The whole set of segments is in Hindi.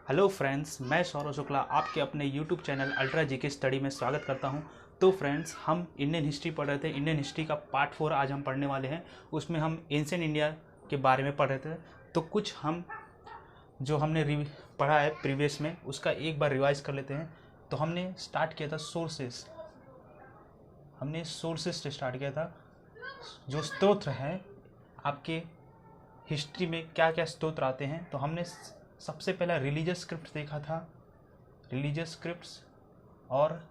हेलो फ्रेंड्स, मैं सौरव शुक्ला आपके अपने YouTube channel ultra GK study में स्वागत करता हूं। तो फ्रेंड्स, हम इंडियन हिस्ट्री पढ़ रहे थे। इंडियन हिस्ट्री का पार्ट 4 आज हम पढ़ने वाले हैं। उसमें हम एंशिएंट इंडिया के बारे में पढ़ रहे थे। तो कुछ हम जो हमने पढ़ा है प्रीवियस में, उसका एक बार रिवाइज कर लेते हैं। तो हमने स्टार्ट किया था सोर्सेस। हमने सोर्सेस से स्टार्ट किया था, जो स्तोत्र हैं आपके हिस्ट्री में क्या क्या स्तोत्र आते हैं। तो हमने सबसे पहला रिलीजियस स्क्रिप्ट देखा था, रिलीजियस स्क्रिप्ट्स, और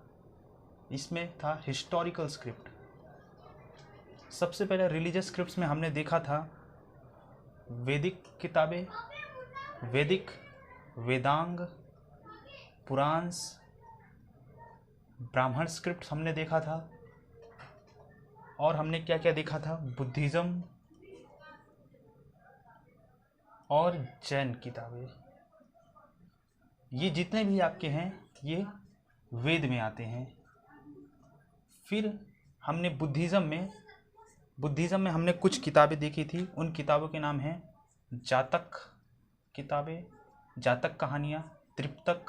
इसमें था हिस्टोरिकल स्क्रिप्ट। सबसे पहले रिलीजियस स्क्रिप्ट्स में हमने देखा था वैदिक किताबें, वैदिक, वेदांग, पुराण्स, ब्राह्मण स्क्रिप्ट हमने देखा था। और हमने क्या क्या देखा था, बुद्धिज़्म और जैन किताबें। ये जितने भी आपके हैं ये वेद में आते हैं। फिर हमने बुद्धिज़्म में हमने कुछ किताबें देखी थी। उन किताबों के नाम हैं जातक किताबें, जातक कहानियाँ, त्रिपिटक,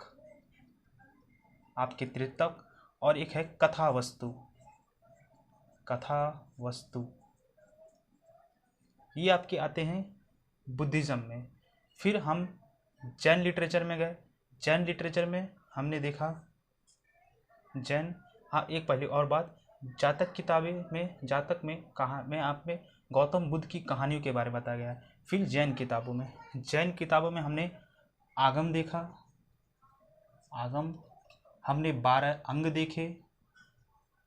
आपके त्रिपिटक, और एक है कथा वस्तु। ये आपके आते हैं बुद्धिज़्म में। फिर हम जैन लिटरेचर में गए। जैन लिटरेचर में हमने देखा एक पहले और बात, जातक किताबें में, जातक में कहा में आप में गौतम बुद्ध की कहानियों के बारे में बताया गया है। फिर जैन किताबों में हमने आगम देखा। आगम हमने 12 अंग देखे,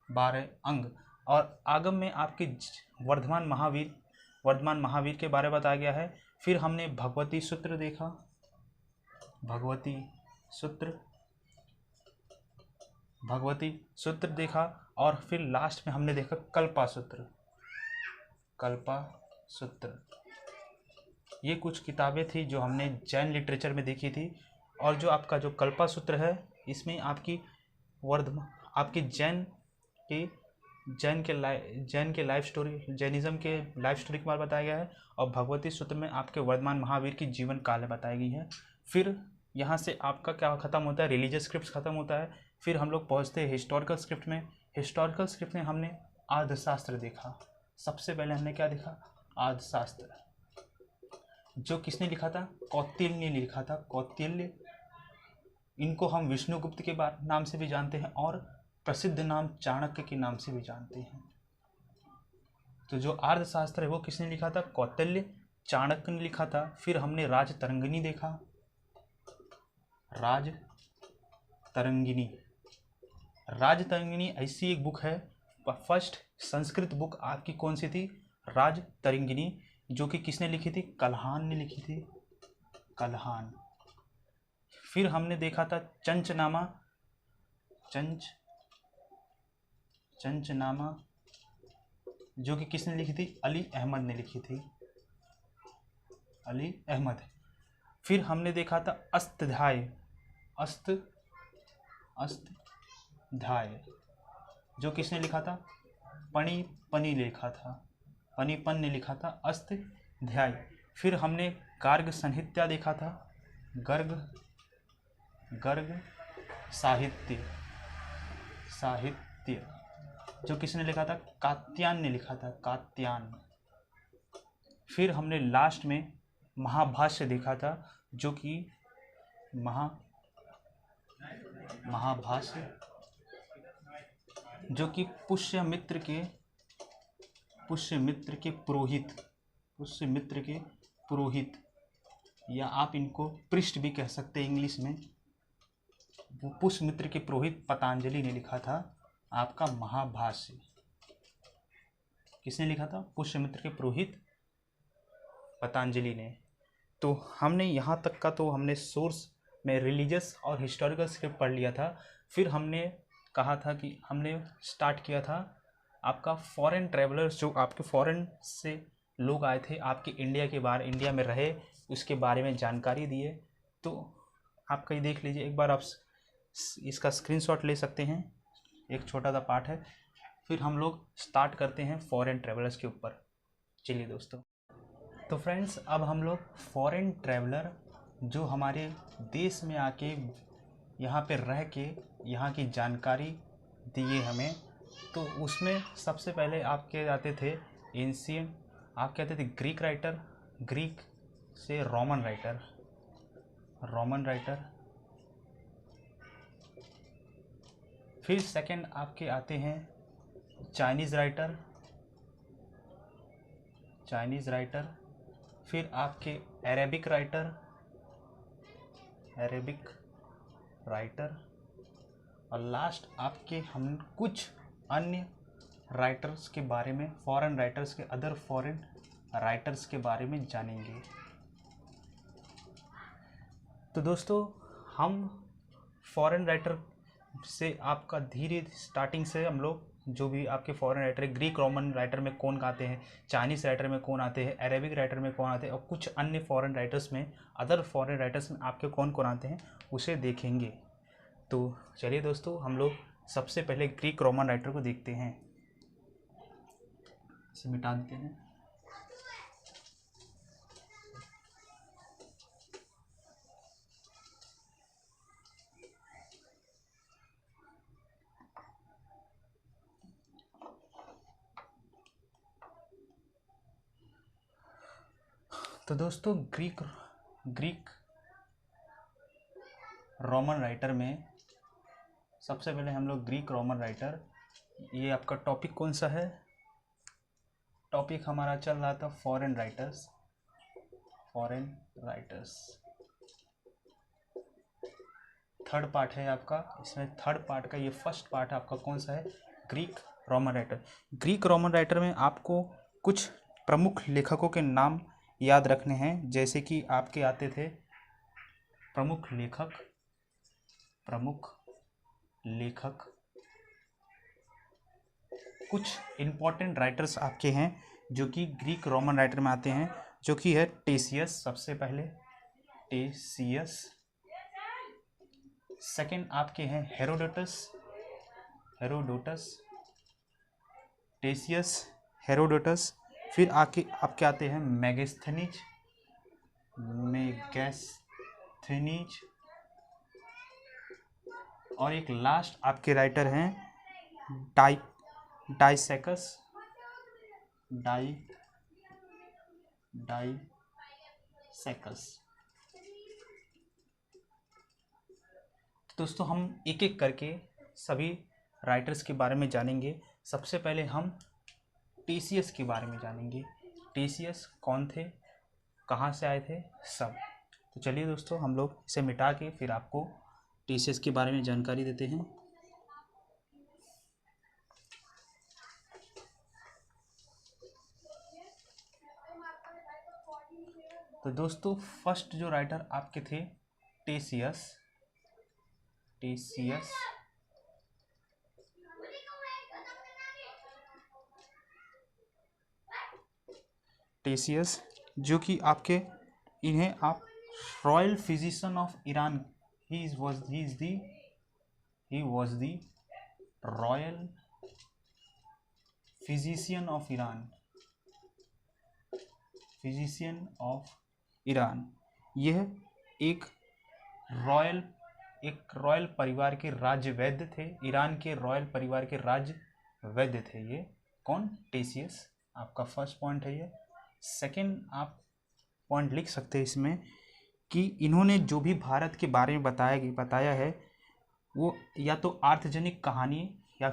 12 अंग। और आगम में आपके वर्धमान महावीर के बारे में बताया गया है। फिर हमने भगवती सूत्र देखा, भगवती सूत्र देखा। और फिर लास्ट में हमने देखा कल्पा सूत्र। ये कुछ किताबें थी जो हमने जैन लिटरेचर में देखी थी। और जो आपका जो कल्पा सूत्र है, इसमें आपकी जैन के लाइफ स्टोरी, जैनिज़्म के लाइफ स्टोरी के बारे में बताया गया है। और भगवती सूत्र में आपके वर्धमान महावीर की जीवन काल बताई गई है। फिर यहाँ से आपका क्या ख़त्म होता है, रिलीजियस स्क्रिप्ट ख़त्म होता है। फिर हम लोग पहुँचते हैं हिस्टोरिकल स्क्रिप्ट में। हिस्टोरिकल स्क्रिप्ट में हमने अर्थशास्त्र देखा। सबसे पहले हमने क्या देखा, अर्थशास्त्र, जो किसने लिखा था, कौटिल्य ने लिखा था। कौटिल्य, इनको हम विष्णुगुप्त के नाम से भी जानते हैं और प्रसिद्ध नाम चाणक्य के नाम से भी जानते हैं। तो जो अर्थशास्त्र है वो किसने लिखा था, कौटिल्य, चाणक्य ने लिखा था। फिर हमने राजतरंगिणी देखा। राजतरंगिणी ऐसी एक बुक है, फर्स्ट संस्कृत बुक आपकी कौन सी थी, राजतरंगिणी, जो कि किसने लिखी थी, कल्हान ने लिखी थी, कल्हान। फिर हमने देखा था चंचनामा, जो कि किसने लिखी थी, अली अहमद ने लिखी थी, अली अहमद। फिर हमने देखा था अष्टाध्याय, जो किसने लिखा था, पणिपन ने लिखा था अष्टाध्याय। फिर हमने गार्ग संहिता देखा था, गर्ग साहित्य, जो किसने लिखा था, कात्यायन ने लिखा था, कात्यायन। फिर हमने लास्ट में महाभाष्य देखा था, जो कि महाभाष्य, जो कि पुष्यमित्र के पुरोहित, या आप इनको पृष्ठ भी कह सकते हैं इंग्लिश में, वो पुष्यमित्र के पुरोहित पतंजलि ने लिखा था आपका महाभाष्य। किसने लिखा था, पुष्यमित्र के पुरोहित पतंजलि ने। तो हमने यहाँ तक का तो हमने सोर्स में रिलीजियस और हिस्टोरिकल स्क्रिप्ट पढ़ लिया था। फिर हमने कहा था कि हमने स्टार्ट किया था आपका फॉरेन ट्रैवलर्स, जो आपके फॉरेन से लोग आए थे आपके इंडिया में रहे, उसके बारे में जानकारी दिए। तो आप कहीं देख लीजिए एक बार, आप इसका स्क्रीनशॉट ले सकते हैं, एक छोटा सा पार्ट है। फिर हम लोग स्टार्ट करते हैं फॉरेन ट्रैवलर्स के ऊपर। चलिए दोस्तों, तो फ्रेंड्स, अब हम लोग फॉरेन ट्रैवलर जो हमारे देश में आके यहाँ पे रह के यहाँ की जानकारी दिए हमें। तो उसमें सबसे पहले आपके आते थे एंशियंट, आप कहते थे ग्रीक राइटर, ग्रीक से रोमन राइटर, रोमन राइटर। फिर सेकंड आपके आते हैं चाइनीज़ राइटर, चाइनीज़ राइटर। फिर आपके अरेबिक राइटर, अरेबिक राइटर। और लास्ट आपके हम कुछ अन्य राइटर्स के बारे में, फॉरेन राइटर्स के, अदर फॉरेन राइटर्स के बारे में जानेंगे। तो दोस्तों हम फॉरेन राइटर से आपका धीरे स्टार्टिंग से हम लोग जो भी आपके फॉरेन राइटर है, ग्रीक रोमन राइटर में कौन आते हैं, चाइनीज़ राइटर में कौन आते हैं, अरेबिक राइटर में कौन आते हैं, और कुछ अन्य फॉरेन राइटर्स में, अदर फॉरेन राइटर्स में आपके कौन कौन आते हैं उसे देखेंगे। तो चलिए दोस्तों हम लोग सबसे पहले ग्रीक रोमन राइटर को देखते हैं। इसे मिटा देते हैं। तो दोस्तों ग्रीक रोमन राइटर में सबसे पहले हम लोग ग्रीक रोमन राइटर, ये आपका टॉपिक कौन सा है? टॉपिक हमारा चल रहा था foreign writers, foreign writers. Third part है आपका, इसमें थर्ड पार्ट का ये फर्स्ट पार्ट आपका कौन सा है? Greek Roman writer. Greek Roman writer में आपको कुछ प्रमुख लेखकों के नाम याद रखने हैं, जैसे कि आपके आते थे प्रमुख लेखक, प्रमुख लेखक। कुछ इम्पोर्टेंट राइटर्स आपके हैं जो कि ग्रीक रोमन राइटर में आते हैं, जो कि है टेसियस, सबसे पहले टेसियस। सेकंड आपके हैं हेरोडोटस, हेरोडोटस, टेसियस, हेरोडोटस। फिर आपके आते हैं मेगास्थनीज, मेगास्थनीज। और एक लास्ट आपके राइटर हैं डाइसेकस, डाइसेकस। दोस्तों हम एक एक करके सभी राइटर्स के बारे में जानेंगे। सबसे पहले हम टेसियस के बारे में जानेंगे। टेसियस कौन थे, कहाँ से आए थे, सब। तो चलिए दोस्तों हम लोग इसे मिटा के फिर आपको टेसियस के बारे में जानकारी देते हैं। तो दोस्तों फर्स्ट जो राइटर आपके थे टेसियस, टेसियस। टेसियस जो कि आपके, इन्हें आप royal physician of Iran, he was the royal physician of Iran, physician of Iran. यह एक रॉयल परिवार के राज्य वैद्य थे, ईरान के रॉयल परिवार के राज्य वैद्य थे ये। कौन? टेसियस। आपका फर्स्ट पॉइंट है ये। सेकंड आप पॉइंट लिख सकते हैं इसमें कि इन्होंने जो भी भारत के बारे में बताया है वो या तो अर्थजनिक कहानी या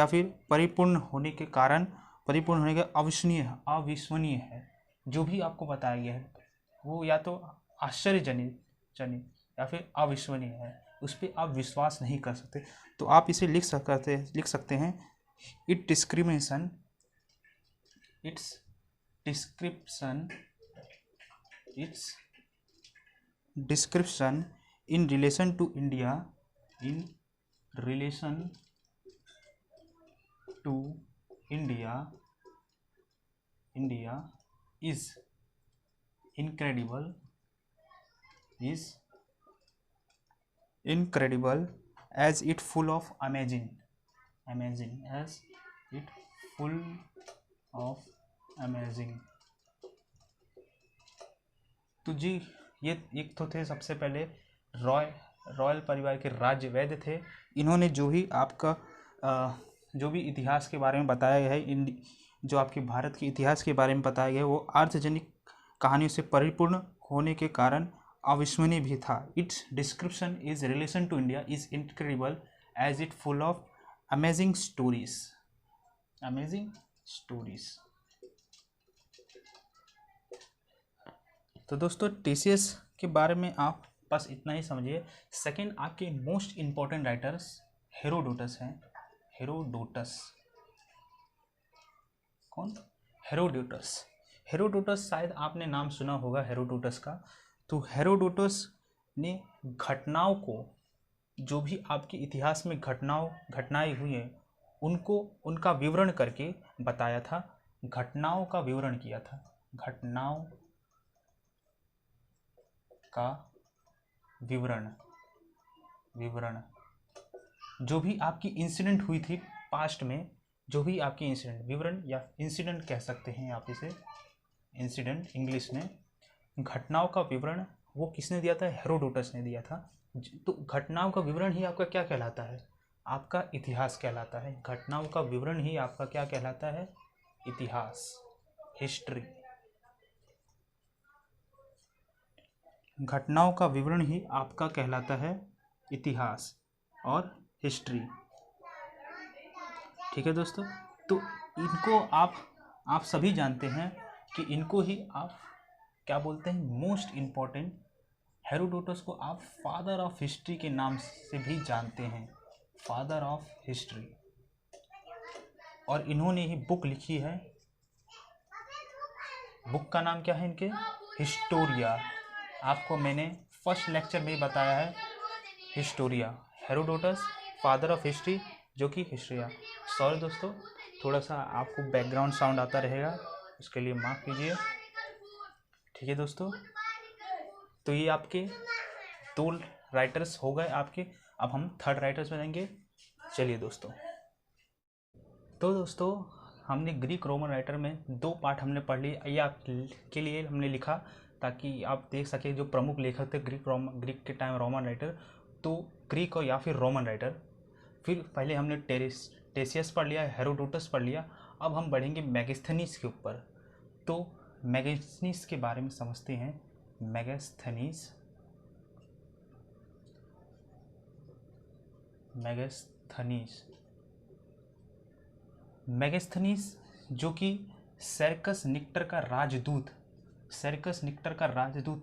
फिर परिपूर्ण होने के अविश्वसनीय है। जो भी आपको बताया गया है वो या तो आश्चर्यजनित या फिर अविश्वसनीय है, उस पर आप विश्वास नहीं कर सकते। तो आप इसे लिख सकते हैं it's description in relation to India is incredible as it full of amazing as it full of amazing। तो जी ये एक तो थे सबसे पहले रॉयल परिवार के राज्य वैद्य थे। इन्होंने जो भी आपका जो भी इतिहास के बारे में बताया गया है, जो आपके भारत के इतिहास के बारे में बताया गया है, वो अर्थजनिक कहानियों से परिपूर्ण होने के कारण अविस्मरणीय भी था। It's description is relation to India is incredible as it full of amazing stories. तो दोस्तों टीसीएस के बारे में आप बस इतना ही समझिए। सेकंड आपके मोस्ट इम्पॉर्टेंट राइटर्स हेरोडोटस हैं। हेरोडोटस कौन? हेरोडोटस शायद आपने नाम सुना होगा हेरोडोटस का। तो हेरोडोटस ने घटनाओं को, जो भी आपके इतिहास में घटनाएं हुई हैं, उनको उनका विवरण करके बताया था। घटनाओं का विवरण किया था। घटनाओं का विवरण जो भी आपकी इंसिडेंट हुई थी पास्ट में, जो भी आपकी इंसिडेंट, विवरण या इंसिडेंट कह सकते हैं आप इसे, इंसिडेंट इंग्लिश में। घटनाओं का विवरण वो किसने दिया था? हेरोडोटस ने दिया था। तो घटनाओं का विवरण ही आपका क्या कहलाता है? आपका इतिहास कहलाता है। घटनाओं का विवरण ही आपका क्या कहलाता है? इतिहास, हिस्ट्री। घटनाओं का विवरण ही आपका कहलाता है इतिहास और हिस्ट्री। ठीक है दोस्तों, तो इनको आप सभी जानते हैं कि इनको ही आप क्या बोलते हैं? Most important. हेरोडोटस को आप फादर ऑफ हिस्ट्री के नाम से भी जानते हैं, फादर ऑफ हिस्ट्री। और इन्होंने ही बुक लिखी है। बुक का नाम क्या है इनके? हिस्टोरिया। आपको मैंने फर्स्ट लेक्चर में बताया है, Historia. Herodotus father of history, जो कि हिस्ट्रिया। सॉरी दोस्तों, थोड़ा सा आपको बैकग्राउंड साउंड आता रहेगा, उसके लिए माफ़ कीजिए। ठीक है दोस्तों, तो ये आपके 2 राइटर्स हो गए आपके। अब हम थर्ड राइटर्स में जाएंगे। चलिए दोस्तों, तो दोस्तों हमने ग्रीक रोमन राइटर में 2 पार्ट हमने पढ़ लिए। ये आपके लिए हमने लिखा ताकि आप देख सके जो प्रमुख लेखक थे ग्रीक के टाइम रोमन राइटर, तो ग्रीक और या फिर रोमन राइटर। फिर पहले हमने टेसियस पढ़ लिया, हेरोडोटस पढ़ लिया। अब हम बढ़ेंगे मेगास्थनीज के ऊपर। तो मेगास्थनीज के बारे में समझते हैं। मेगास्थनीज जो कि सेर्कस निक्टर का राजदूत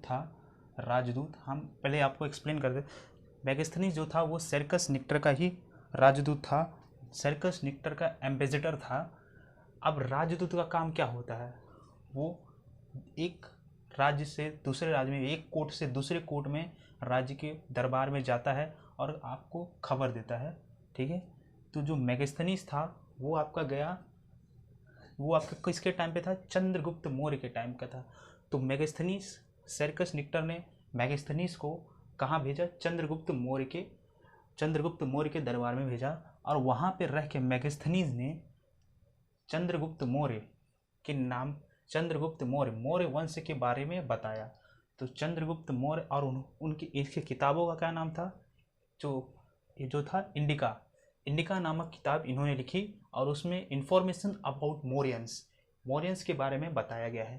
था। हम पहले आपको एक्सप्लेन कर दे। मेगास्थनीज जो था वो सेर्कस निक्टर का ही राजदूत था। सेर्कस निक्टर का एम्बेसडर था। अब राजदूत का काम क्या होता है? वो एक राज्य से दूसरे राज्य में, एक कोर्ट से दूसरे कोर्ट में, राज्य के दरबार में जाता है और आपको खबर देता है। ठीक है, तो जो मेगास्थनीज था वो आपका किसके टाइम पे था? चंद्रगुप्त मौर्य के टाइम का था। तो मेगास्थनीज, सेर्कस निक्टर ने मेगास्थनीज को कहाँ भेजा? चंद्रगुप्त मौर्य के दरबार में भेजा। और वहाँ पे रह के मेगास्थनीज ने चंद्रगुप्त मौर्य वंश के बारे में बताया। तो चंद्रगुप्त मौर्य और उनकी एक किताबों का क्या नाम था? जो था इंडिका नामक किताब इन्होंने लिखी और उसमें इंफॉर्मेशन अबाउट मौर्यंस के बारे में बताया गया है।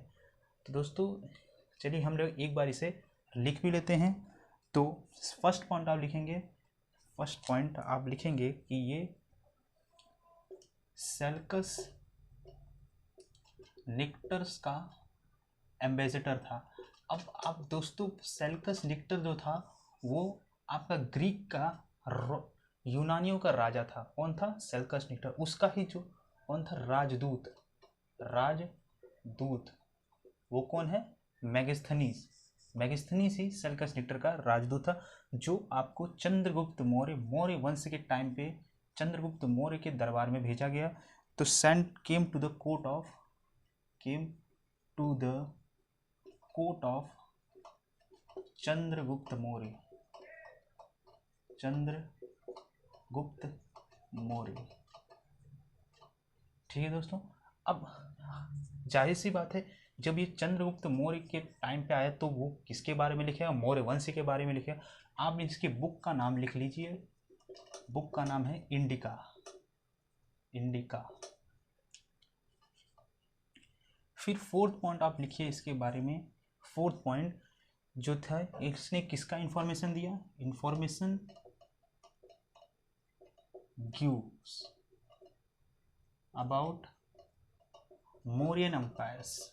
तो दोस्तों चलिए हम लोग एक बार इसे लिख भी लेते हैं। तो फर्स्ट पॉइंट आप लिखेंगे कि ये सेल्कस निक्टर्स का एम्बेसडर था। अब आप दोस्तों, सेल्कस निक्टर जो था वो आपका ग्रीक का, यूनानियों का राजा था। कौन था? सेल्कस निक्टर। उसका ही जो कौन था? राजदूत। वो कौन है? मेगास्थनीज ही सेल्कस निक्टर का राजदूत था, जो आपको चंद्रगुप्त मौर्य वंश के टाइम पे चंद्रगुप्त मौर्य के दरबार में भेजा गया। तो came to the court of Chandragupta Maurya. ठीक है दोस्तों, अब जाहिर सी बात है जब ये चंद्रगुप्त मौर्य के टाइम पे आया तो वो किसके बारे में लिखेगा, मौर्य वंश के बारे में लिखेगा। आप इसकी बुक का नाम लिख लीजिए, बुक का नाम है इंडिका, इंडिका। फिर फोर्थ पॉइंट आप लिखिए इसके बारे में। फोर्थ पॉइंट जो था, इसने किसका इंफॉर्मेशन दिया, information gives about Mauryan empires.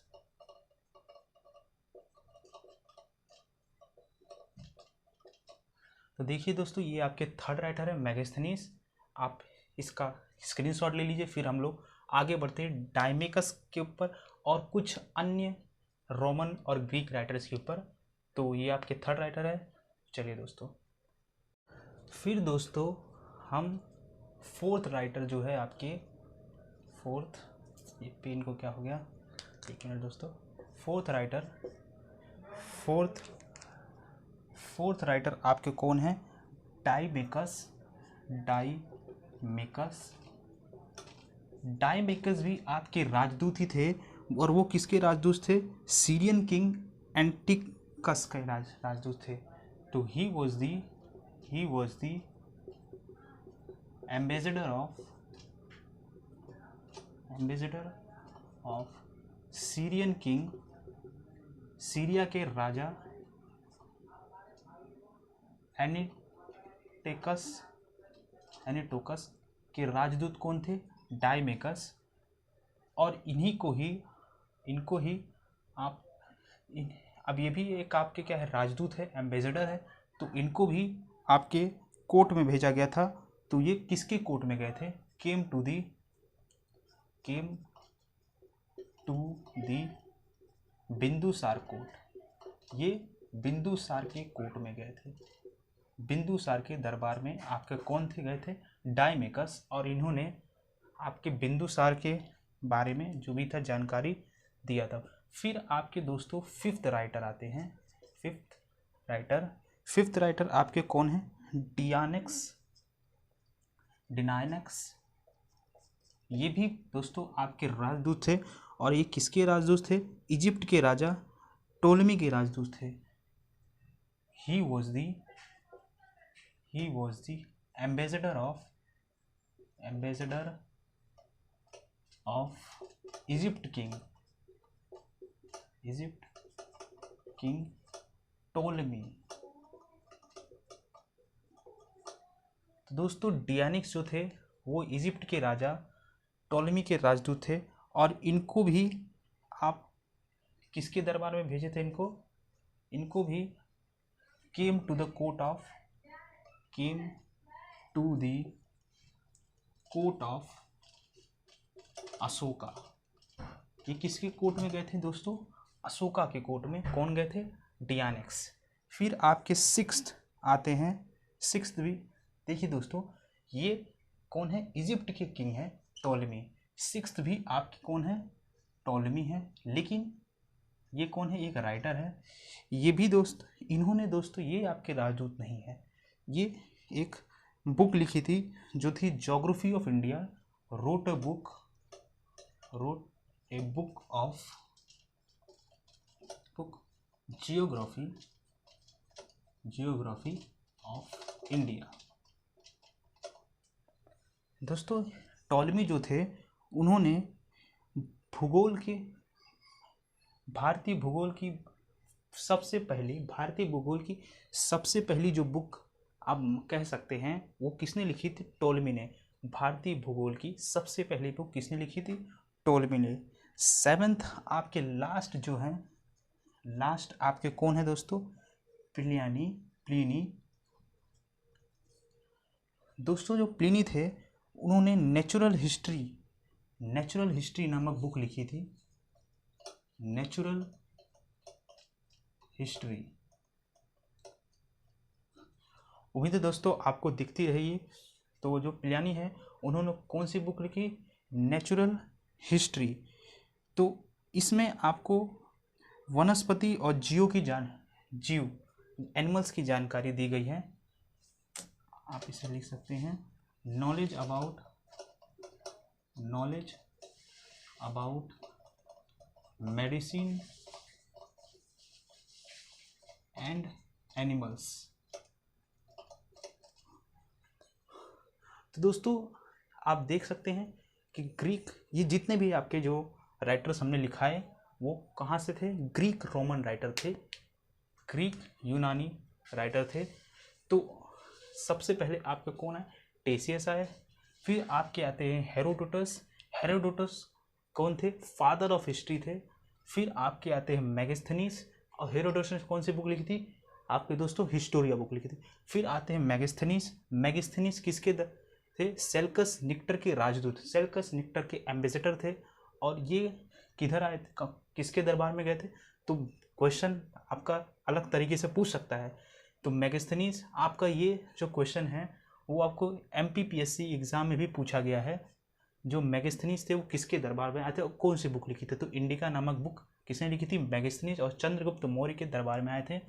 तो देखिए दोस्तों, ये आपके थर्ड राइटर है मेगास्थनीज। आप इसका स्क्रीनशॉट ले लीजिए। फिर हम लोग आगे बढ़ते हैं डायमेकस के ऊपर और कुछ अन्य रोमन और ग्रीक राइटर्स के ऊपर। तो ये आपके थर्ड राइटर है। चलिए दोस्तों, फिर दोस्तों हम फोर्थ राइटर जो है आपके, फोर्थ, ये पेन को क्या हो गया, एक मिनट दोस्तों। फोर्थ राइटर आपके कौन है, डायमेकस। डायमेकस भी आपके राजदूत ही थे। और वो किसके राजदूत थे, सीरियन किंग एंटिकस के राजदूत थे। तो he was the ambassador of Syrian king, Syria के राजा एनिटोकस के राजदूत कौन थे, डायमेकस। और इनको ही आप अब ये भी एक आपके क्या है, राजदूत है, एम्बेसडर है। तो इनको भी आपके कोर्ट में भेजा गया था। तो ये किसके कोर्ट में गए थे, came to the Bindusara court. ये बिंदुसार के कोर्ट में गए थे, बिंदुसार के दरबार में आपके कौन थे, गए थे डायमेकस। और इन्होंने आपके बिंदुसार के बारे में जो भी था जानकारी दिया था। फिर आपके दोस्तों फिफ्थ राइटर आते हैं। फिफ्थ राइटर आपके कौन है, डिनायनक्स। ये भी दोस्तों आपके राजदूत थे। और ये किसके राजदूत थे, इजिप्ट के राजा टोलेमी के राजदूत थे। He was the ambassador of Egypt king Ptolemy. तो दोस्तों डियानिक्स जो थे वो इजिप्ट के राजा टोलेमी के राजदूत थे। और इनको भी आप किसके दरबार में भेजे थे, इनको भी came to the court of Ashoka. ये किसके कोर्ट में गए थे दोस्तों, अशोका के कोर्ट में। कौन गए थे, डियानिक्स। फिर आपके सिक्स्थ आते हैं। सिक्स्थ भी देखिए दोस्तों, ये कौन है, इजिप्ट के किंग है टोलेमी। सिक्स्थ भी आपके कौन है, टोलेमी है। लेकिन ये कौन है, एक राइटर है। ये भी इन्होंने दोस्तों ये आपके राजदूत नहीं है। ये एक बुक लिखी थी जो थी geography of India. Wrote a book geography of India. दोस्तों टॉलमी जो थे उन्होंने भारतीय भूगोल की सबसे पहली जो बुक आप कह सकते हैं वो किसने लिखी थी, टॉलमी ने। भारतीय भूगोल की सबसे पहली बुक किसने लिखी थी, टॉलमी ने। सेवेंथ आपके लास्ट आपके कौन है दोस्तों, प्लिनी। दोस्तों जो प्लिनी थे उन्होंने नेचुरल हिस्ट्री नामक बुक लिखी थी। Natural history. उम्मीद है दोस्तों आपको दिखती रही। तो जो प्लिनी है उन्होंने कौन सी बुक लिखी, नेचुरल हिस्ट्री। तो इसमें आपको वनस्पति और जीव एनिमल्स की जानकारी दी गई है। आप इसे लिख सकते हैं, knowledge about medicine and animals. तो दोस्तों आप देख सकते हैं कि ग्रीक, ये जितने भी आपके जो राइटर्स हमने लिखा है वो कहाँ से थे, ग्रीक रोमन राइटर थे, ग्रीक यूनानी राइटर थे। तो सबसे पहले आपका कौन है, टेसियस आए, फिर आपके आते हैं हेरोडोटस। हेरोडोटस कौन थे, फादर ऑफ हिस्ट्री थे। फिर आपके आते हैं मेगास्थनीज, और हेरोडोटस ने कौन सी बुक लिखी थी आपके दोस्तों, हिस्टोरिया बुक लिखी थी। फिर आते हैं मेगास्थनीज। मेगास्थनीज किसके थे, सेल्कस निक्टर के राजदूत, सेल्कस निक्टर के एम्बेसडर थे। और ये किधर आए थे, किसके दरबार में गए थे, तो क्वेश्चन आपका अलग तरीके से पूछ सकता है। तो मेगास्थनीज आपका ये जो क्वेश्चन है वो आपको MPPSC एग्जाम में भी पूछा गया है। जो मेगास्थनीज थे वो किसके दरबार में आए थे और कौन सी बुक लिखी थी, तो इंडिका नामक बुक किसने लिखी थी, मेगास्थनीज, और चंद्रगुप्त मौर्य के दरबार में आए थे।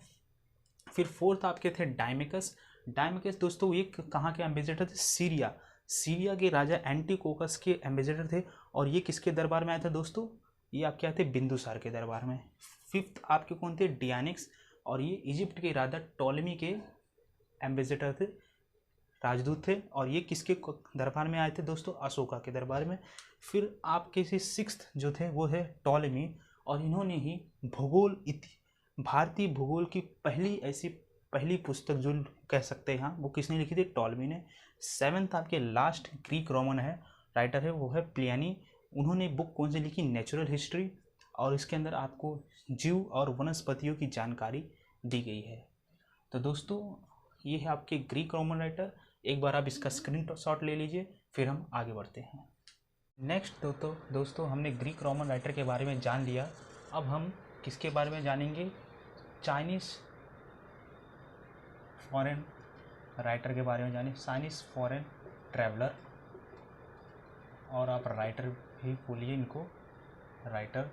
फिर फोर्थ आपके थे डायमेकस। डायमेकस दोस्तों ये कहाँ के एम्बेसडर थे, सीरिया, सीरिया के राजा एंटीकोकस के एम्बेसडर थे। और ये किसके दरबार में आए थे दोस्तों, ये आपके आए थे बिंदुसार के दरबार में। फिफ्थ आपके कौन थे, डियानिक्स, और ये इजिप्ट के राजा टॉलेमी के एम्बेसडर थे, राजदूत थे। और ये किसके दरबार में आए थे दोस्तों, अशोका के दरबार में। फिर आपके से सिक्स्थ जो थे वो है टॉलेमी, और इन्होंने ही भारतीय भूगोल की पहली पुस्तक जो कह सकते हैं हाँ, वो किसने लिखी थी, टॉलेमी ने। सेवन्थ आपके लास्ट ग्रीक रोमन है राइटर है वो है प्लियानी। उन्होंने बुक कौन सी लिखी, नेचुरल हिस्ट्री, और इसके अंदर आपको जीव और वनस्पतियों की जानकारी दी गई है। तो दोस्तों ये है आपके ग्रीक रोमन राइटर। एक बार आप इसका स्क्रीनशॉट ले लीजिए, फिर हम आगे बढ़ते हैं। नेक्स्ट दोस्तों हमने ग्रीक रोमन राइटर के बारे में जान लिया। अब हम किसके बारे में जानेंगे, चाइनीज़ फॉरेन राइटर के बारे में जाने, चाइनीज़ फॉरेन ट्रैवलर, और आप राइटर भी बोलिए इनको, राइटर।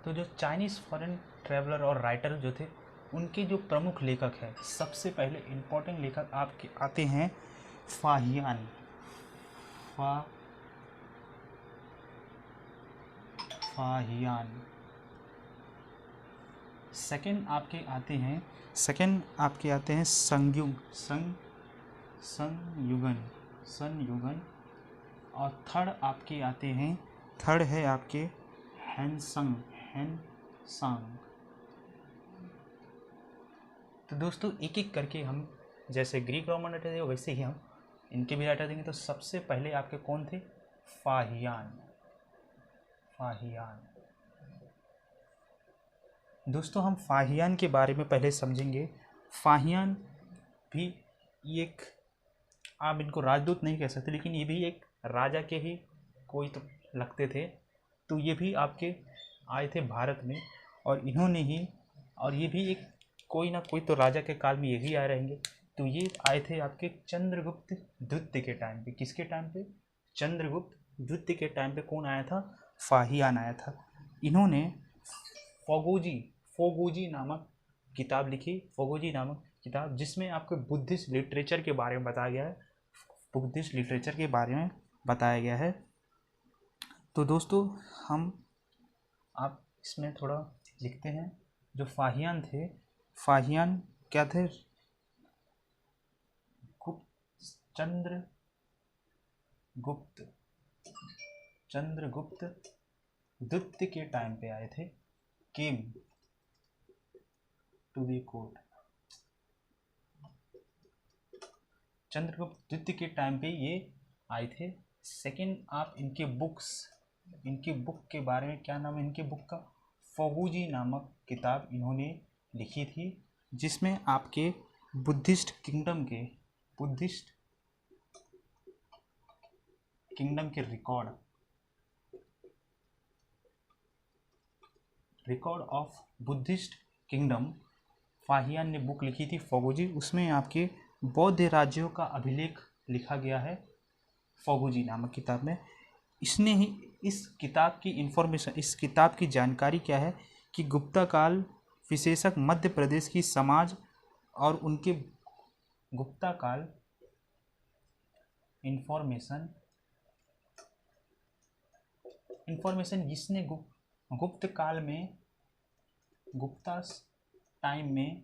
तो जो चाइनीज़ फॉरेन ट्रैवलर और राइटर जो थे उनके जो प्रमुख लेखक हैं, सबसे पहले इम्पोर्टेंट लेखक आपके आते हैं फाहियान। फाहियान। सेकंड आपके आते हैं संयुगन। और थर्ड है आपके हैनसंग। तो दोस्तों एक एक करके हम जैसे ग्रीक रोमन राइटर थे वैसे ही हम इनके भी राइटर देंगे। तो सबसे पहले आपके कौन थे, फाहियान। दोस्तों हम फाहियान के बारे में पहले समझेंगे। फाहियान भी एक, आप इनको राजदूत नहीं कह सकते, लेकिन ये भी एक राजा के ही कोई तो लगते थे। तो ये भी आपके आए थे भारत में, और इन्होंने ही, और ये भी एक कोई ना कोई तो राजा के काल में यही आए रहेंगे। तो ये आए थे आपके चंद्रगुप्त द्वितीय के टाइम पे। किसके टाइम पे, चंद्रगुप्त द्वितीय के टाइम पे कौन आया था, फाहियान आया था। इन्होंने फोगोजी नामक किताब लिखी, जिसमें आपको बुद्धिस्ट लिटरेचर के बारे में बताया गया है। तो दोस्तों आप इसमें थोड़ा लिखते हैं, जो फाहियान थे, फाहियान क्या थे, चंद्रगुप्त द्वितीय के टाइम पे आए थे, came to the court. Chandragupta द्वितीय के टाइम पे ये आए थे। सेकंड आप इनकी बुक के बारे में क्या नाम है इनकी बुक का, फोगुजी नामक किताब इन्होंने लिखी थी, जिसमें आपके बुद्धिस्ट किंगडम के record of Buddhist kingdom, Fahien ने बुक लिखी थी फोगुजी। उसमें आपके बौद्ध राज्यों का अभिलेख लिखा गया है फोगुजी नामक किताब में। इसने ही इस किताब की जानकारी क्या है कि गुप्ता काल विशेषक मध्य प्रदेश की समाज और उनके गुप्ता काल इंफॉर्मेशन इंफॉर्मेशन जिसने गुप्त काल में, गुप्ता टाइम में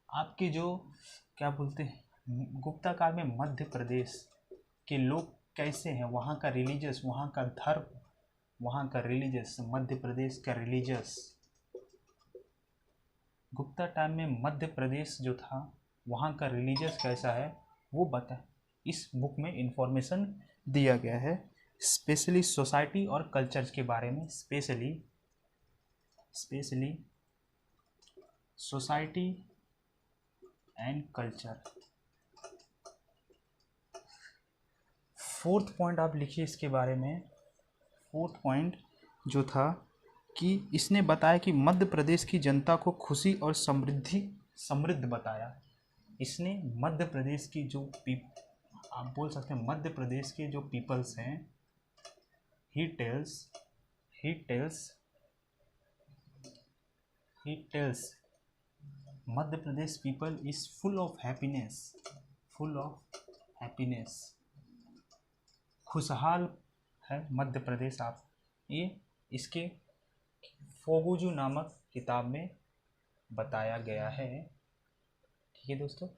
आपके जो क्या बोलते हैं, गुप्ता काल में मध्य प्रदेश के लोग कैसे हैं, वहाँ का रिलीजियस, वहाँ का धर्म, वहाँ का रिलीजियस, मध्य प्रदेश का रिलीजियस, गुप्ता टाइम में मध्य प्रदेश जो था वहाँ का रिलीजियस कैसा है वो बता, इस बुक में इंफॉर्मेशन दिया गया है। स्पेशली सोसाइटी और कल्चर्स के बारे में, specially society and culture. Fourth point आप लिखिए इसके बारे में। फोर्थ पॉइंट जो था कि इसने बताया कि मध्य प्रदेश की जनता को खुशी और समृद्ध बताया। इसने मध्य प्रदेश की जो आप बोल सकते हैं मध्य प्रदेश के जो पीपल्स हैं, he tells Madhya Pradesh people is full of happiness, खुशहाल है मध्य प्रदेश। आप ये इसके फोगुजू नामक किताब में बताया गया है। ठीक है दोस्तों,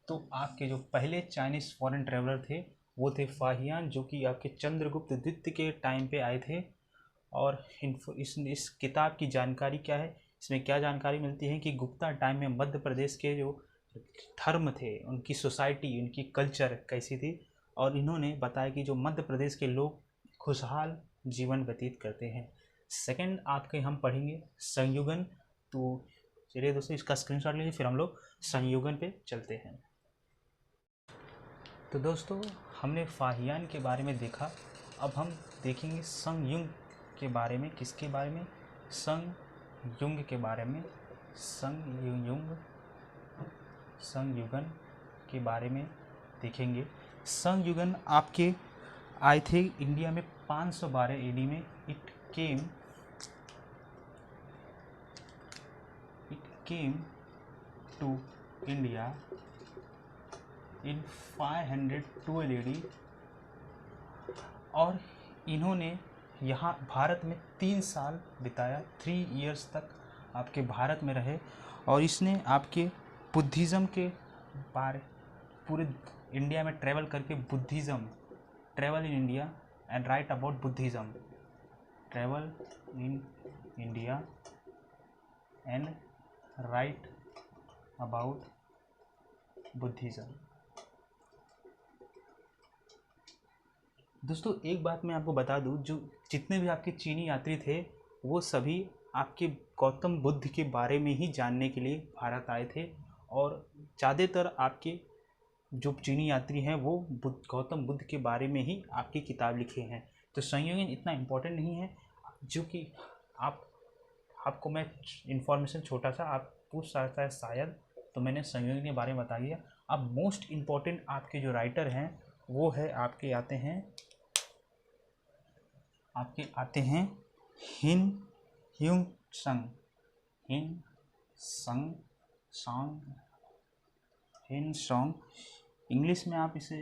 तो आपके जो पहले चाइनीज़ फॉरेन ट्रेवलर थे वो थे फाहियान, जो कि आपके चंद्रगुप्त द्वितीय के टाइम पे आए थे। और इस किताब की जानकारी क्या है, इसमें क्या जानकारी मिलती है कि गुप्ता टाइम में मध्य प्रदेश के जो धर्म थे, उनकी सोसाइटी, उनकी कल्चर कैसी थी, और इन्होंने बताया कि जो मध्य प्रदेश के लोग खुशहाल जीवन व्यतीत करते हैं। सेकंड आपके हम पढ़ेंगे संयुगन। तो चलिए दोस्तों इसका स्क्रीनशॉट लीजिए, फिर हम लोग संयुगन पे चलते हैं। तो दोस्तों हमने फाहियान के बारे में देखा, अब हम देखेंगे संयुग के बारे में। किसके बारे में? संयुग के बारे में, संयुगन के बारे में देखेंगे। संयुगन आपके आए थे इंडिया में 512 एडी में। It came to India in 512 AD, और इन्होंने यहाँ भारत में 3 साल बिताया, 3 इयर्स तक आपके भारत में रहे। और इसने आपके बुद्धिज़्म के बारे, पूरे इंडिया में ट्रैवल करके Buddhism, travel in India and right about Buddhism, travel in India and right about Buddhism. दोस्तों एक बात मैं आपको बता दूं, जो जितने भी आपके चीनी यात्री थे वो सभी आपके गौतम बुद्ध के बारे में ही जानने के लिए भारत आए थे, और ज़्यादातर आपके जो चीनी यात्री हैं वो गौतम बुद्ध के बारे में ही आपकी किताब लिखे हैं। तो संयोजन इतना इम्पोर्टेंट नहीं है, जो कि आपको मैं इन्फॉर्मेशन छोटा सा आप पूछ सकता है शायद, तो मैंने संयोजन के बारे में बता दिया। अब मोस्ट इम्पॉर्टेंट आपके जो राइटर हैं वो है आपके आते हैं हिन सॉन्ग, इंग्लिश में आप इसे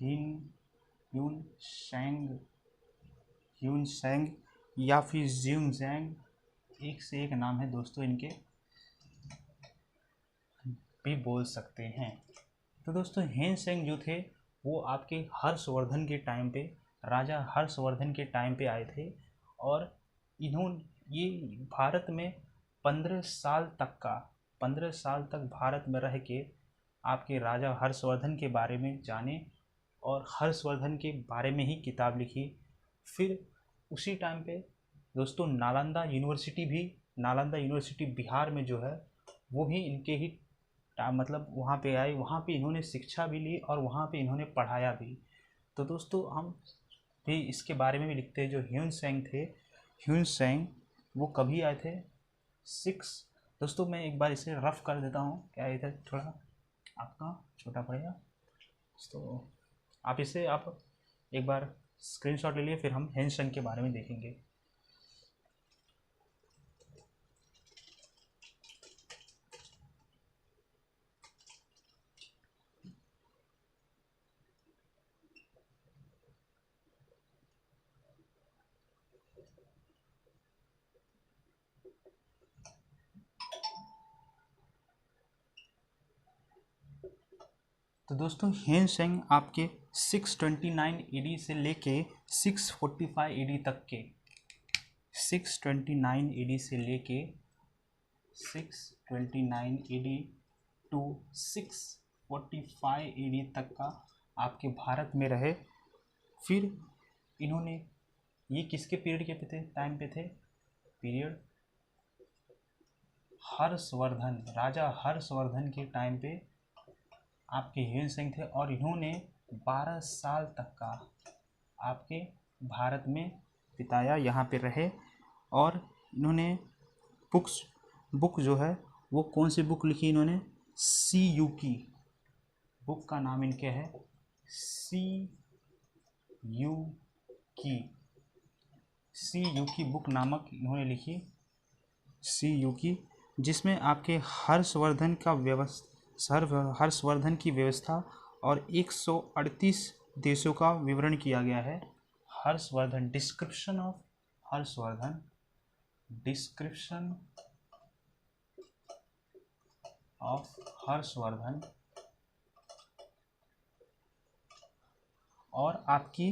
ह्यून सैंग या फिर ज्यूंग जैंग, एक से एक नाम है दोस्तों इनके, भी बोल सकते हैं। तो दोस्तों ह्यून सैंग जो थे वो आपके हर्षवर्धन के टाइम पे, राजा हर्षवर्धन के टाइम पे आए थे, और इन्होंने ये भारत में 15 साल तक भारत में रह के आपके राजा हर्षवर्धन के बारे में जाने, और हर्षवर्धन के बारे में ही किताब लिखी। फिर उसी टाइम पे दोस्तों नालंदा यूनिवर्सिटी बिहार में जो है वो भी इनके ही मतलब वहाँ पे आए, वहाँ पे इन्होंने शिक्षा भी ली और वहाँ पे इन्होंने पढ़ाया भी। तो दोस्तों हम भी इसके बारे में भी लिखते हैं। जो ह्यून सैंग वो कभी आए थे? दोस्तों मैं एक बार इसे रफ कर देता हूँ, क्या इधर थोड़ा आपका छोटा पड़ेगा, तो आप इसे एक बार स्क्रीनशॉट ले लिए, फिर हम ह्यून सैंग के बारे में देखेंगे। तो दोस्तों ह्वेनसेंग आपके 629 ईडी से लेके 645 ईडी तक के 629 ईडी से लेके 629 ईडी टू 645 ईडी तक का आपके भारत में रहे। फिर इन्होंने ये किसके पीरियड के थे, टाइम पे थे, पीरियड हर्षवर्धन, राजा हर्षवर्धन के टाइम पे आपके ह्वेनसेंग थे और इन्होंने 12 साल तक का आपके भारत में बिताया, यहाँ पे रहे। और इन्होंने बुक जो है वो कौन सी बुक लिखी इन्होंने, सी यू की बुक का नाम इनके है सी यू की बुक नामक इन्होंने लिखी सी यू की, जिसमें आपके हर्षवर्धन की व्यवस्था और 138 देशों का विवरण किया गया है। हर्षवर्धन, डिस्क्रिप्शन ऑफ हर्षवर्धन और आपकी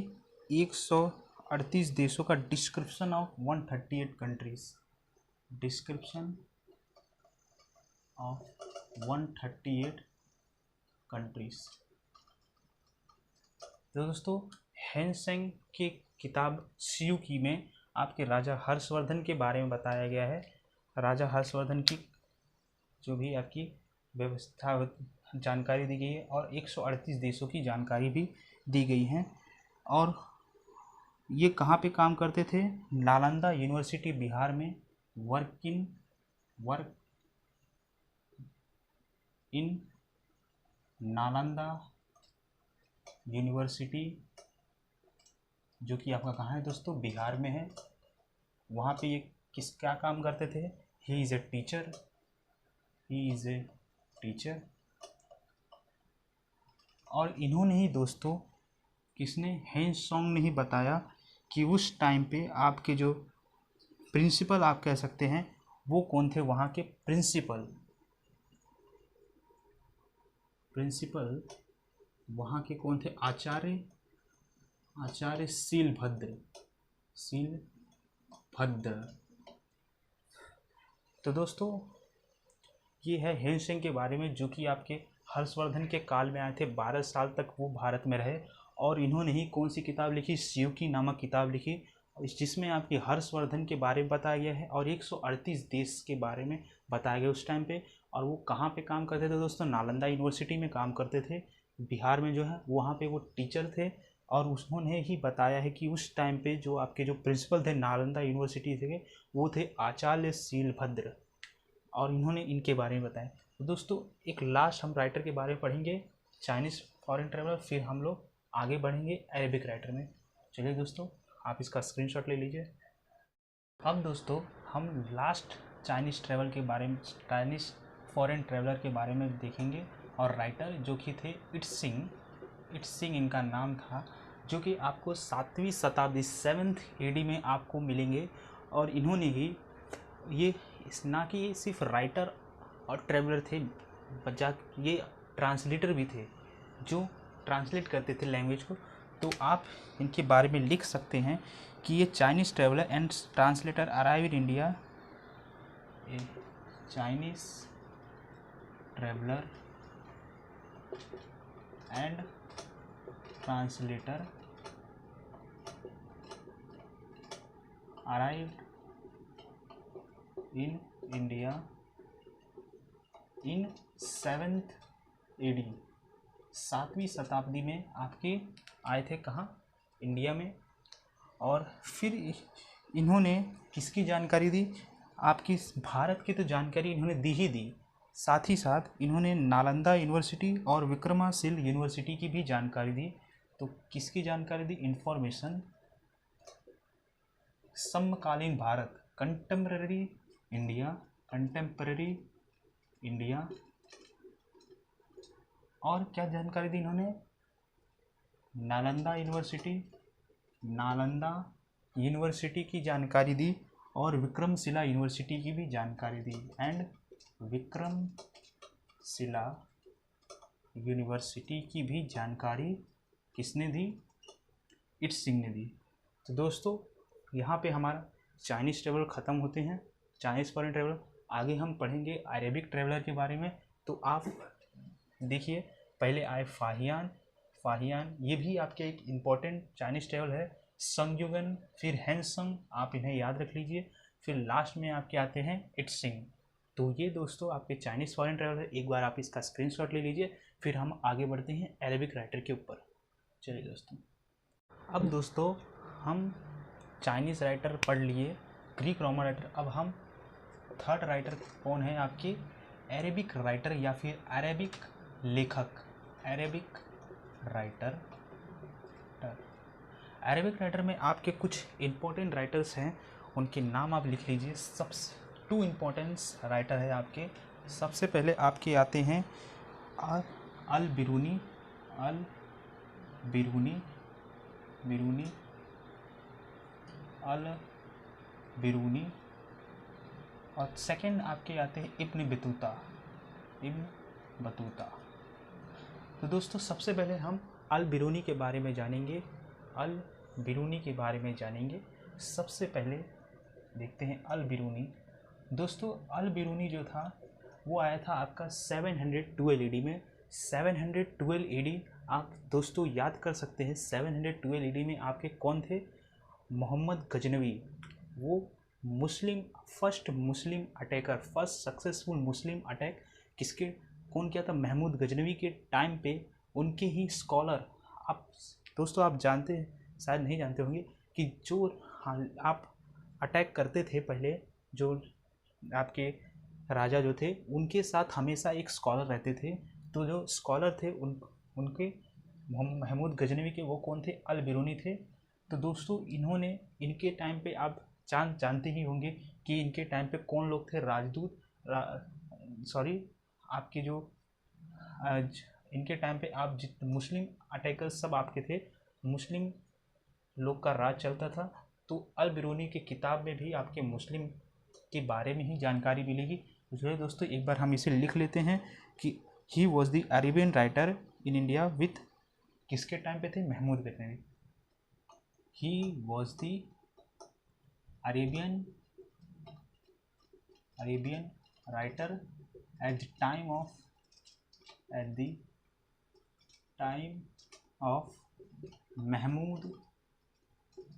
138 देशों का description of 138 countries, description of 138 countries. तो दोस्तों ह्वेनसेंग की किताब सीयूकी में आपके राजा हर्षवर्धन के बारे में बताया गया है। राजा हर्षवर्धन की जो भी आपकी व्यवस्था जानकारी दी गई है और 138 देशों की जानकारी भी दी गई है। और ये कहाँ पे काम करते थे, नालंदा यूनिवर्सिटी बिहार में, वर्क इन नालंदा यूनिवर्सिटी, जो कि आपका कहाँ है दोस्तों, बिहार में है। वहाँ पे ये क्या काम करते थे, ही इज़ ए टीचर। और इन्होंने ही दोस्तों, किसने, ह्वेनसेंग ने ही बताया कि उस टाइम पे आपके जो प्रिंसिपल आप कह सकते हैं वो कौन थे, वहाँ के प्रिंसिपल वहाँ के कौन थे, आचार्य शीलभद्र। तो दोस्तों ये है ह्वेनसेंग के बारे में, जो कि आपके हर्षवर्धन के काल में आए थे, 12 साल तक वो भारत में रहे। और इन्होंने ही कौन सी किताब लिखी, सीयूकी नामक किताब लिखी, जिसमें आपके हर्षवर्धन के बारे में बताया गया है और 138 देश के बारे में बताया गया उस टाइम पे। और वो कहाँ पे काम करते थे दोस्तों, नालंदा यूनिवर्सिटी में काम करते थे, बिहार में जो है वहाँ पे वो टीचर थे। और उन्होंने ही बताया है कि उस टाइम पे जो आपके जो प्रिंसिपल थे नालंदा यूनिवर्सिटी के, वो थे आचार्य शीलभद्र, और इन्होंने इनके बारे में बताया। तो दोस्तों एक लास्ट हम राइटर के बारे में पढ़ेंगे, चाइनीज़ फॉरेन ट्रैवलर, फिर हम लोग आगे बढ़ेंगे अरेबिक राइटर में। चलिए दोस्तों आप इसका स्क्रीनशॉट ले लीजिए। अब दोस्तों हम लास्ट चाइनीज़ ट्रैवल के बारे में, चाइनीज़ फॉरेन ट्रैवलर के बारे में देखेंगे, और राइटर जो कि थे इट्सिंग इनका नाम था, जो कि आपको 7वीं शताब्दी 7th AD में आपको मिलेंगे। और इन्होंने ही ये ना कि सिर्फ राइटर और ट्रैवलर थे, ये ट्रांसलेटर भी थे, जो ट्रांसलेट करते थे लैंग्वेज को। तो आप इनके बारे में लिख सकते हैं कि ये Chinese traveller and translator arrive in India, Chinese traveller and translator arrived in India in 7th AD, 7वीं शताब्दी में आपके आए थे कहाँ, इंडिया में। और फिर इन्होंने किसकी जानकारी दी, आपकी भारत की तो जानकारी इन्होंने दी ही दी, साथ ही साथ इन्होंने नालंदा यूनिवर्सिटी और विक्रमाशील यूनिवर्सिटी की भी जानकारी दी। तो किसकी जानकारी दी, इंफॉर्मेशन, समकालीन भारत, कंटेम्पररी इंडिया। और क्या जानकारी दी इन्होंने, नालंदा यूनिवर्सिटी की जानकारी दी और विक्रमशिला यूनिवर्सिटी की भी जानकारी दी, एंड विक्रमशिला यूनिवर्सिटी की भी जानकारी किसने दी? इट्स सिंह ने दी। तो दोस्तों यहाँ पे हमारा चाइनीज़ ट्रेवलर ख़त्म होते हैं, चाइनीज़ फॉरेन ट्रेवलर। आगे हम पढ़ेंगे अरेबिक ट्रेवलर के बारे में। तो आप देखिए, पहले आए फाहियान। फाहियान ये भी आपके एक इम्पॉर्टेंट चाइनीज़ ट्रेवल है। संगयुगन, फिर हैंसंग, आप इन्हें याद रख लीजिए। फिर लास्ट में आपके आते हैं इट्स सिंह। तो ये दोस्तों आपके चाइनीज़ फॉरेन ट्रेवल है, एक बार आप इसका स्क्रीनशॉट ले लीजिए। फिर हम आगे बढ़ते हैं अरेबिक राइटर के ऊपर। चलिए दोस्तों, अब दोस्तों हम चाइनीज़ राइटर पढ़ लिए, ग्रीक रोमन राइटर। अब हम थर्ड राइटर कौन है आपके? अरेबिक राइटर या फिर अरेबिक लेखक, अरेबिक राइटर। अरेबिक राइटर में आपके कुछ इम्पोर्टेंट राइटर्स हैं, उनके नाम आप लिख लीजिए। सबसे 2 इम्पोर्टेंट राइटर है आपके। सबसे पहले आपके आते हैं अल बिरूनी, अल बिरूनी, बिरूनी, अल बिरूनी। और सेकंड आपके आते हैं इब्न बतूता, इब्न बतूता। तो दोस्तों सबसे पहले हम अल बिरूनी के बारे में जानेंगे, अल बिरूनी के बारे में जानेंगे। सबसे पहले देखते हैं अल बिरूनी। दोस्तों अल बिरूनी जो था वो आया था आपका 712 AD में। 712 AD आप दोस्तों याद कर सकते हैं। 712 AD में आपके कौन थे? मोहम्मद गजनवी। वो Muslim, first Muslim attacker, first successful Muslim attack किसके, कौन किया था? महमूद गजनवी के टाइम पे उनके ही स्कॉलर। आप दोस्तों आप जानते हैं, शायद नहीं जानते होंगे, कि जो आप अटैक करते थे पहले, जो आपके राजा जो थे उनके साथ हमेशा एक स्कॉलर रहते थे। तो जो स्कॉलर थे उनके महमूद गजनवी के वो कौन थे? अल बिरूनी थे। तो दोस्तों इन्होंने, इनके टाइम पे आप जानते ही होंगे कि इनके टाइम पे कौन लोग थे? राजदूत, सॉरी आपके जो इनके टाइम पे आप मुस्लिम अटैकर्स सब आपके थे, मुस्लिम लोग का राज चलता था। तो अल बिरूनी की किताब में भी आपके मुस्लिम के बारे में ही जानकारी मिलेगी। तो दोस्तों एक बार हम इसे लिख लेते हैं कि he was the Arabian writer in India with, किसके टाइम पे थे? Mahmud Ghaznavi. He was the Arabian writer at the time of Mahmud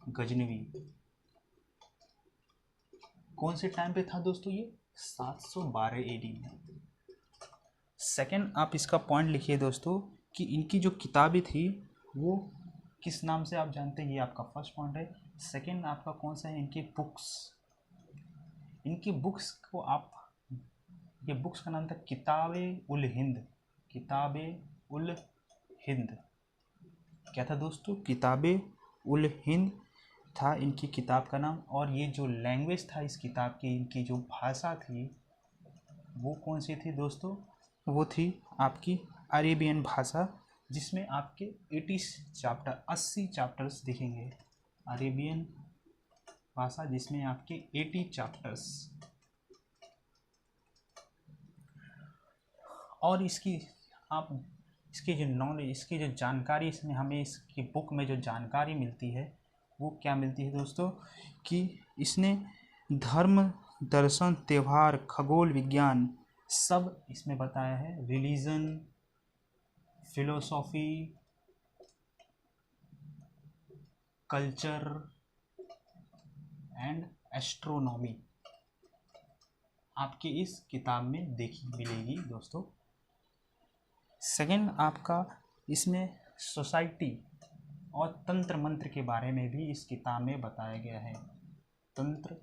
Ghaznavi. कौन से टाइम पे था दोस्तों? ये 712 AD में। सेकंड आप इसका पॉइंट लिखिए दोस्तों कि इनकी जो किताबें थी वो किस नाम से आप जानते हैं, ये आपका फर्स्ट पॉइंट है। सेकंड आपका कौन सा है? इनकी बुक्स। इनकी बुक्स को आप, ये बुक्स का नाम था किताबे उल हिंद, किताबे उल हिंद। क्या था दोस्तों? किताबे उल हिंद था इनकी किताब का नाम। और ये जो लैंग्वेज था इस किताब की, इनकी जो भाषा थी वो कौन सी थी दोस्तों? वो थी आपकी अरेबियन भाषा, जिसमें आपके 80 चैप्टर्स दिखेंगे। अरेबियन भाषा जिसमें आपके 80 चैप्टर्स। और इसकी जो नॉलेज, इसकी जो जानकारी, इसमें हमें इसकी बुक में जो जानकारी मिलती है वो क्या मिलती है दोस्तों? कि इसने धर्म, दर्शन, त्यौहार, खगोल विज्ञान सब इसमें बताया है। Religion, philosophy, culture and astronomy आपके इस किताब में मिलेगी दोस्तों। सेकंड आपका इसमें सोसाइटी और तंत्र मंत्र के बारे में भी इस किताब में बताया गया है। तंत्र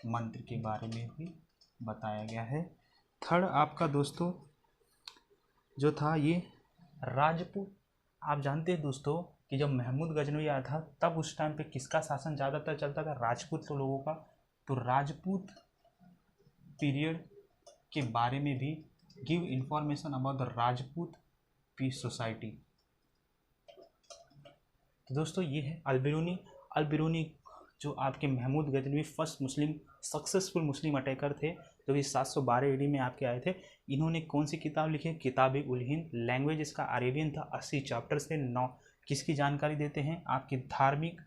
मंत्र के बारे में भी बताया गया है। थर्ड आपका दोस्तों जो था ये राजपूत। आप जानते हैं दोस्तों कि जब महमूद गजनवी आया था तब उस टाइम पे किसका शासन ज़्यादातर चलता था? राजपूत लोगों का। तो राजपूत पीरियड के बारे में भी give information about the Rajput peace society. तो दोस्तों ये है अल बिरूनी। अल बिरूनी जो आपके Mahmud Ghaznavi first Muslim successful Muslim attacker थे, जो कि 712 AD में आपके आए थे। इन्होंने कौन सी किताब लिखी है? किताब-ए-उल-हिंद। लैंग्वेज इसका अरेबियन था। 80 चैप्टर्स थे। 9 किसकी जानकारी देते हैं? आपकी धार्मिक,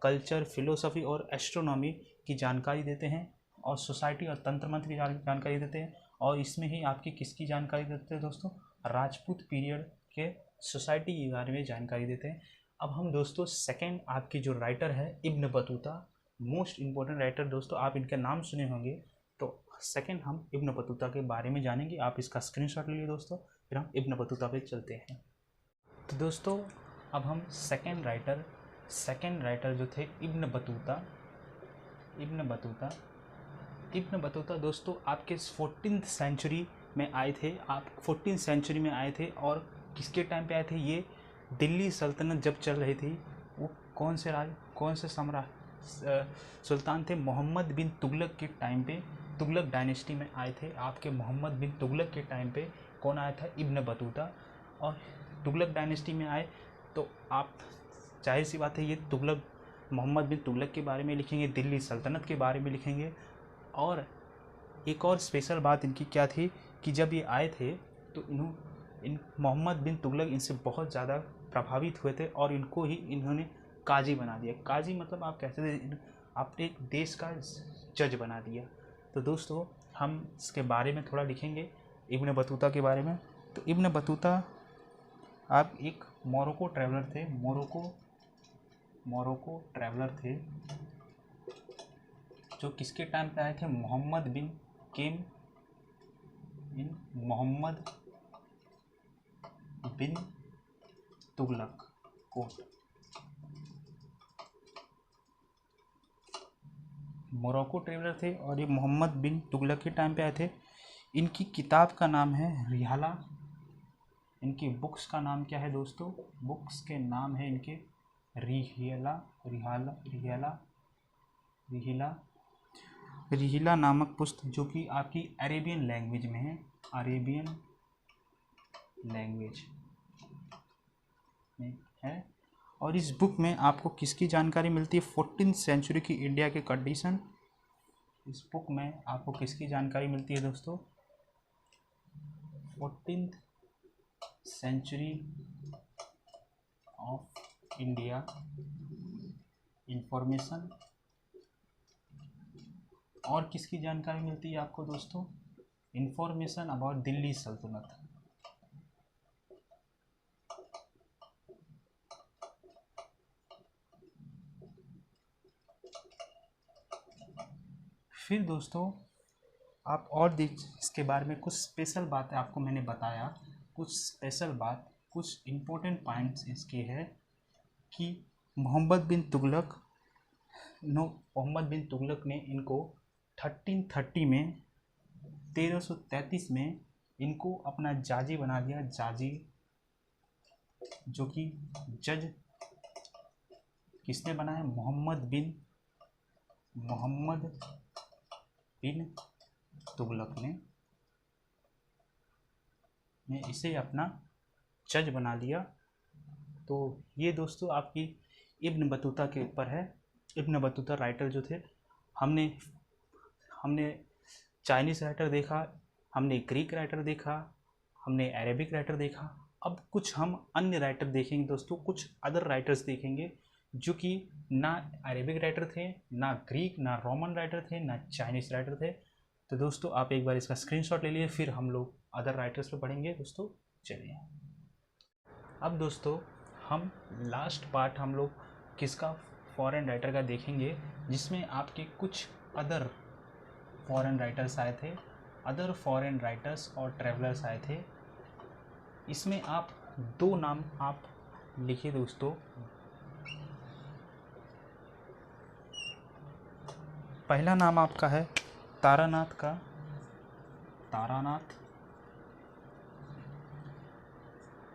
कल्चर, फिलोसफी और एस्ट्रोनॉमी की जानकारी देते हैं, और सोसाइटी और तंत्र मंत्र की जानकारी देते हैं। और इसमें ही आपकी किसकी जानकारी देते हैं दोस्तों? राजपूत पीरियड के सोसाइटी के बारे में जानकारी देते हैं। अब हम दोस्तों सेकंड आपकी जो राइटर है Ibn Battuta, most important writer दोस्तों, आप इनके नाम सुने होंगे। तो सेकंड हम इब्न बतूता के बारे में जानेंगे। आप इसका स्क्रीनशॉट लीजिए दोस्तों, फिर हम इब्न बतूता पे चलते हैं। तो दोस्तों अब हम सेकंड राइटर जो थे इब्न बतूता दोस्तों आपके 14th सेंचुरी में आए थे। आप 14th सेंचुरी में आए थे, और किसके टाइम पे आए थे? ये दिल्ली सल्तनत जब चल रही थी, वो कौन से सुल्तान थे? मोहम्मद बिन तुगलक के टाइम पे, तुगलक डायनेस्टी में आए थे। आपके मोहम्मद बिन तुगलक के टाइम पे कौन आया था? Ibn Battuta. और तुगलक डायनेस्टी में आए तो आप जाहिर सी बात है ये मोहम्मद बिन तुगलक के बारे में लिखेंगे, दिल्ली सल्तनत के बारे में लिखेंगे। और एक और स्पेशल बात इनकी क्या थी कि जब ये आए थे तो मोहम्मद बिन तुगलक इनसे बहुत ज़्यादा प्रभावित हुए थे, और इनको ही इन्होंने काजी बना दिया। काजी मतलब आप कहते थे आपने एक देश का जज बना दिया। तो दोस्तों हम इसके बारे में थोड़ा लिखेंगे, इब्न बतूता के बारे में। तो इब्न बतूता आप एक मोरक्को ट्रैवलर थे, मोरक्को ट्रैवलर थे, जो किसके टाइम पे आए थे? मोहम्मद बिन तुगलक को। मोरक्को ट्रैवलर थे और ये मोहम्मद बिन तुगलक के टाइम पे आए थे। इनकी किताब का नाम है रिहाला। इनकी बुक्स का नाम क्या है दोस्तों? बुक्स के नाम है इनके रिहिला नामक पुस्तक, जो कि आपकी अरेबियन लैंग्वेज में है, अरेबियन लैंग्वेज में है। और इस बुक में आपको किसकी जानकारी मिलती है? 14th सेंचुरी की इंडिया के कंडीशन। इस बुक में आपको किसकी जानकारी मिलती है दोस्तों? 14th century of India information. और किसकी जानकारी मिलती है आपको दोस्तों? इंफॉर्मेशन अबाउट दिल्ली सल्तनत। फिर दोस्तों आप और इसके बारे में कुछ स्पेशल बातें आपको मैंने बताया, कुछ स्पेशल बात, कुछ इम्पोर्टेंट पॉइंट्स इसके हैं कि मोहम्मद बिन तुगलक ने इनको 1330 में 1333 में इनको अपना जाजी बना दिया। जाजी जो कि जज किसने बनाया? मोहम्मद बिन तुगलक ने इसे अपना जज बना लिया। तो ये दोस्तों आपकी इब्न बतूता के ऊपर है। इब्न बतूता राइटर जो थे, हमने चाइनीज़ राइटर देखा, हमने ग्रीक राइटर देखा, हमने अरेबिक राइटर देखा। अब कुछ हम अन्य राइटर देखेंगे दोस्तों, कुछ अदर राइटर्स देखेंगे जो कि ना अरेबिक राइटर थे, ना ग्रीक, ना रोमन राइटर थे, ना चाइनीज़ राइटर थे। तो दोस्तों आप एक बार इसका स्क्रीनशॉट ले लिए, फिर हम लोग अदर राइटर्स पे पढ़ेंगे दोस्तों। चलिए अब दोस्तों हम लास्ट पार्ट हम लोग किसका? फॉरेन राइटर का देखेंगे, जिसमें आपके कुछ अदर फॉरेन राइटर्स आए थे, अदर फॉरेन राइटर्स और ट्रैवलर्स आए थे। इसमें आप 2 नाम आप लिखिए दोस्तों। पहला नाम आपका है तारानाथ,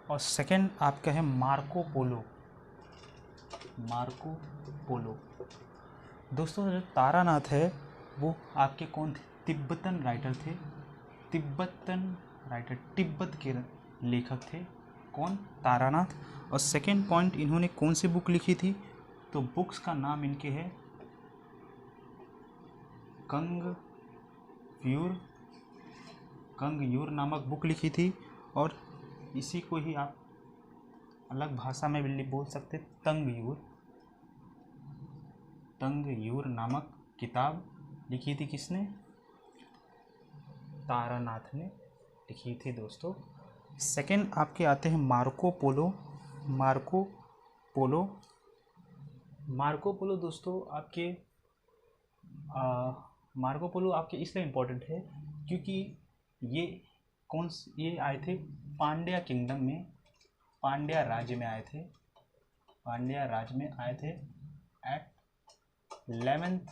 और सेकंड आपका है मार्को पोलो। दोस्तों जो तारानाथ है वो आपके कौन थे? तिब्बतन राइटर थे, तिब्बत के लेखक थे। कौन? तारानाथ। और सेकंड पॉइंट, इन्होंने कौन सी बुक लिखी थी? तो बुक्स का नाम इनके है कंग कंगयूर नामक बुक लिखी थी, और इसी को ही आप अलग भाषा में भी बोल सकते, तंगयूर नामक किताब लिखी थी किसने? तारानाथ ने लिखी थी दोस्तों। सेकंड आपके आते हैं मार्को पोलो दोस्तों। आपके मार्को पोलो आपके इसलिए इम्पोर्टेंट है क्योंकि ये आए थे पांड्या किंगडम में, पांड्या राज्य में आए थे एट 11th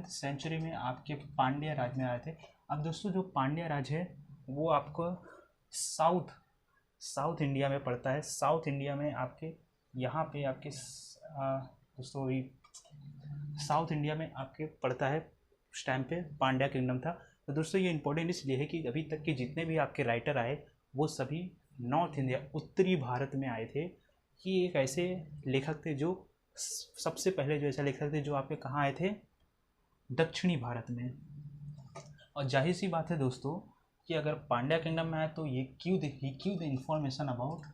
सेंचुरी में आपके पांड्या राज्य में आए थे। अब दोस्तों जो पांड्या राज्य है वो आपको साउथ इंडिया में पड़ता है। साउथ इंडिया में आपके यहाँ पे आपके दोस्तों साउथ इंडिया में आपके पड़ता है। उस टाइम पे पांड्या किंगडम था। तो दोस्तों ये इंपॉर्टेंट इसलिए है कि अभी तक के जितने भी आपके राइटर आए वो सभी नॉर्थ इंडिया, उत्तरी भारत में आए थे। ये एक ऐसे लेखक थे जो सबसे पहले जो ऐसा लेखक थे जो आपके कहाँ आए थे? दक्षिणी भारत में। और जाहिर सी बात है दोस्तों कि अगर पांड्या किंगडम में आए तो ये give the information about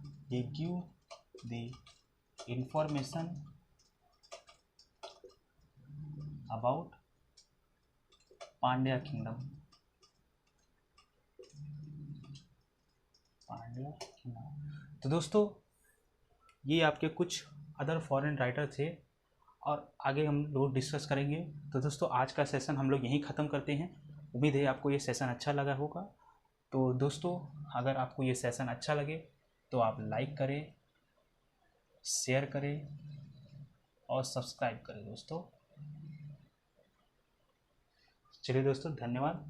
Pandya kingdom. तो दोस्तों ये आपके कुछ अदर फॉरेन राइटर थे और आगे हम लोग डिस्कस करेंगे। तो दोस्तों आज का सेशन हम लोग यहीं ख़त्म करते हैं। उम्मीद है आपको ये सेशन अच्छा लगा होगा। तो दोस्तों अगर आपको ये सेशन अच्छा लगे तो आप लाइक करें, शेयर करें और सब्सक्राइब करें दोस्तों। चलिए दोस्तों धन्यवाद।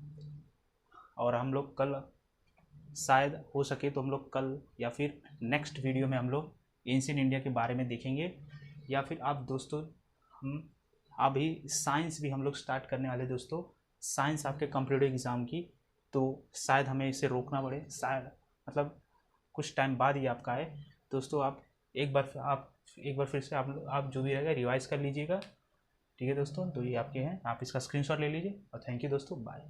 और हम लोग कल शायद हो सके तो हम लोग कल या फिर नेक्स्ट वीडियो में हम लोग एंशिएंट इंडिया के बारे में देखेंगे, या फिर आप दोस्तों हम अभी साइंस भी हम लोग स्टार्ट करने वाले दोस्तों। साइंस आपके कॉम्पिटिटिव एग्ज़ाम की, तो शायद हमें इसे रोकना पड़े, शायद मतलब कुछ टाइम बाद ही आपका आए दोस्तों। आप एक बार फिर से आप जो भी रहेगा रिवाइज़ कर लीजिएगा। ठीक है दोस्तों, तो ये आपके हैं, आप इसका स्क्रीनशॉट ले लीजिए। और थैंक यू दोस्तों, बाय।